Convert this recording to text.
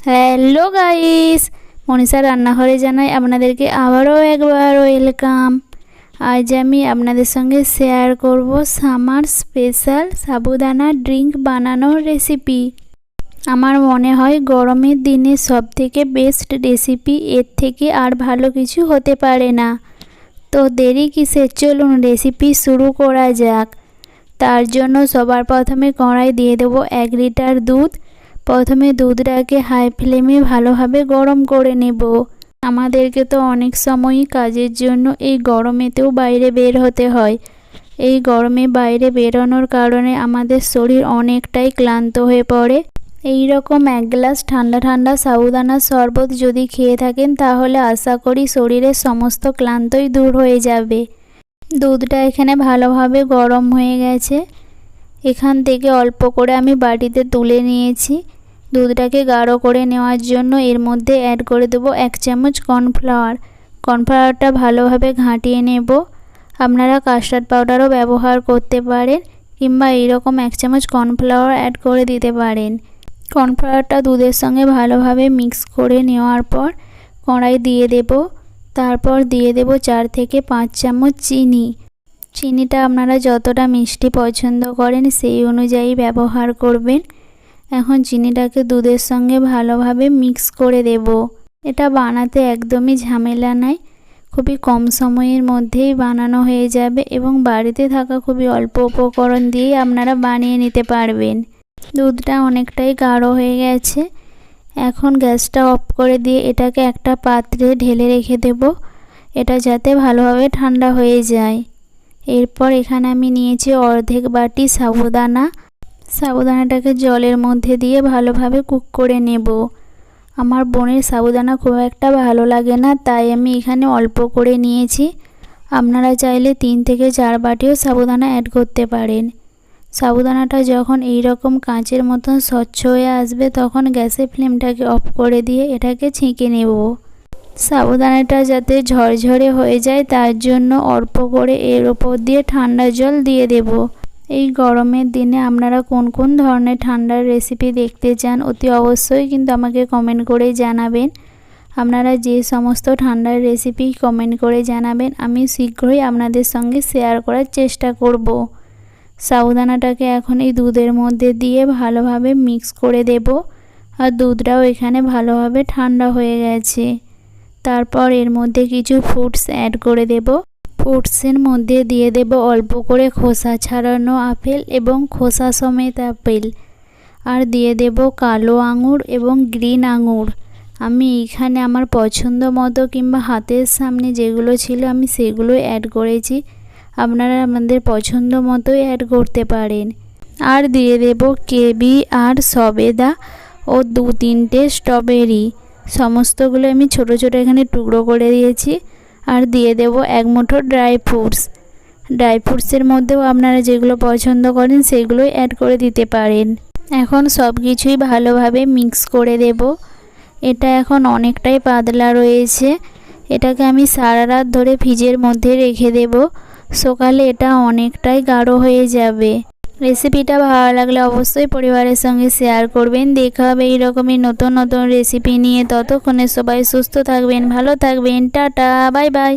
Hello guys, Manisha রান্নাঘরে জানাই আপনাদেরকে আবারও একবার ওয়েলকাম। আজ আমি আপনাদের সঙ্গে শেয়ার করব সামার স্পেশাল সাবুদানা ড্রিঙ্ক বানানোর রেসিপি। আমার মনে হয় গরমের দিনে সবথেকে বেস্ট রেসিপি, এর থেকে আর ভালো কিছু হতে পারে না। তো দেরি কিসের, চলুন রেসিপি শুরু করা যাক। তার জন্য সবার প্রথমে কড়াই দিয়ে দেবো 1 লিটার দুধ। প্রথমে দুধটাকে হাই ফ্লেমে ভালোভাবে গরম করে নেব। আমাদেরকে তো অনেক সময়ই কাজের জন্য এই গরমেতেও বাইরে বের হতে হয়। এই গরমে বাইরে বেরোনোর কারণে আমাদের শরীর অনেকটাই ক্লান্ত হয়ে পড়ে। এই রকম 1 গ্লাস ঠান্ডা ঠান্ডা সাবুদানার শরবত যদি খেয়ে থাকেন তাহলে আশা করি শরীরের সমস্ত ক্লান্তই দূর হয়ে যাবে। দুধটা এখানে ভালোভাবে গরম হয়ে গেছে। এখান থেকে অল্প করে আমি বাটিতে তুলে নিয়েছি। দুধটাকে গাঢ় করে নেওয়ার জন্য এর মধ্যে অ্যাড করে দেবো 1 চামচ কর্নফ্লাওয়ার। কর্নফ্লাওয়ারটা ভালোভাবে ঘাঁটিয়ে নেব। আপনারা কাস্টার্ড পাউডারও ব্যবহার করতে পারেন, কিংবা এইরকম 1 চামচ কর্নফ্লাওয়ার অ্যাড করে দিতে পারেন। কর্নফ্লাওয়ারটা দুধের সঙ্গে ভালোভাবে মিক্স করে নেওয়ার পর কড়াই দিয়ে দেব। তারপর দিয়ে দেব 4 থেকে 5 চামচ চিনি। চিনিটা আপনারা যতটা মিষ্টি পছন্দ করেন সেই অনুযায়ী ব্যবহার করবেন। এখন চিনিটাকে দুধের সঙ্গে ভালোভাবে মিক্স করে দেব। এটা বানাতে একদমই ঝামেলা নাই, খুবই কম সময়ের মধ্যেই বানানো হয়ে যাবে এবং বাড়িতে থাকা খুবই অল্প উপকরণ দিয়েই আপনারা বানিয়ে নিতে পারবেন। দুধটা অনেকটাই গাঢ় হয়ে গেছে। এখন গ্যাসটা অফ করে দিয়ে এটাকে একটা পাত্রে ঢেলে রেখে দেব, এটা যাতে ভালোভাবে ঠান্ডা হয়ে যায়। এরপর এখানে আমি নিয়েছি অর্ধেক বাটি সাবুদানা। সাবুদানাটাকে জলের মধ্যে দিয়ে ভালোভাবে কুক করে নেব। আমার বোনের সাবুদানা খুব একটা ভালো লাগে না, তাই আমি এখানে অল্প করে নিয়েছি। আপনারা চাইলে 3 থেকে 4 বাটিও সাবুদানা অ্যাড করতে পারেন। সাবুদানাটা যখন এই রকম কাঁচের মতন স্বচ্ছ হয়ে আসবে তখন গ্যাসের ফ্লেমটাকে অফ করে দিয়ে এটাকে ছেঁকে নেব। সাবুদানাটা যাতে ঝরঝরে হয়ে যায় তার জন্য অল্প করে এর ওপর দিয়ে ঠান্ডা জল দিয়ে দেব। এই গরমের দিনে আপনারা কোন কোন ধরনের ঠান্ডার রেসিপি দেখতে চান অতি অবশ্যই কিন্তু আমাকে কমেন্ট করে জানাবেন। আপনারা যে সমস্ত ঠান্ডার রেসিপি কমেন্ট করে জানাবেন আমি শীঘ্রই আপনাদের সঙ্গে শেয়ার করার চেষ্টা করব। সাবুদানাটাকে এখন এই দুধের মধ্যে দিয়ে ভালোভাবে মিক্স করে দেব। আর দুধটাও এখানে ভালোভাবে ঠান্ডা হয়ে গেছে। তারপর এর মধ্যে কিছু ফ্রুটস অ্যাড করে দেব। ফ্রুটসের মধ্যে দিয়ে দেব অল্প করে খোসা ছাড়ানো আপেল এবং খোসা সমেত আপেল, আর দিয়ে দেব কালো আঙুর এবং গ্রিন আঙুর। আমি এখানে আমার পছন্দ মতো কিংবা হাতের সামনে যেগুলো ছিল আমি সেগুলো অ্যাড করেছি, আপনারা আপনাদের পছন্দ মতোই অ্যাড করতে পারেন। আর দিয়ে দেব কেবি আর সবেদা ও 2-3টে স্ট্রবেরি। সমস্তগুলো আমি ছোট ছোট এখানে টুকরো করে দিয়েছি। আর দিয়ে দেব 1 মুঠো ড্রাই ফ্রুটসের মধ্যেও আপনারা যেগুলো পছন্দ করেন সেগুলোই অ্যাড করে দিতে পারেন। এখন সব কিছুই ভালোভাবে মিক্স করে দেব। এটা এখন অনেকটাই পাতলা রয়েছে। এটাকে আমি সারা রাত ধরে ফ্রিজের মধ্যে রেখে দেব। সকালে এটা অনেকটাই গাঢ় হয়ে যাবে। রেসিপিটা ভালো লাগলে অবশ্যই পরিবারের সঙ্গে শেয়ার করবেন। দেখা হবে এইরকমই নতুন নতুন রেসিপি নিয়ে। ততক্ষণে সবাই সুস্থ থাকবেন, ভালো থাকবেন। Tata, bye bye.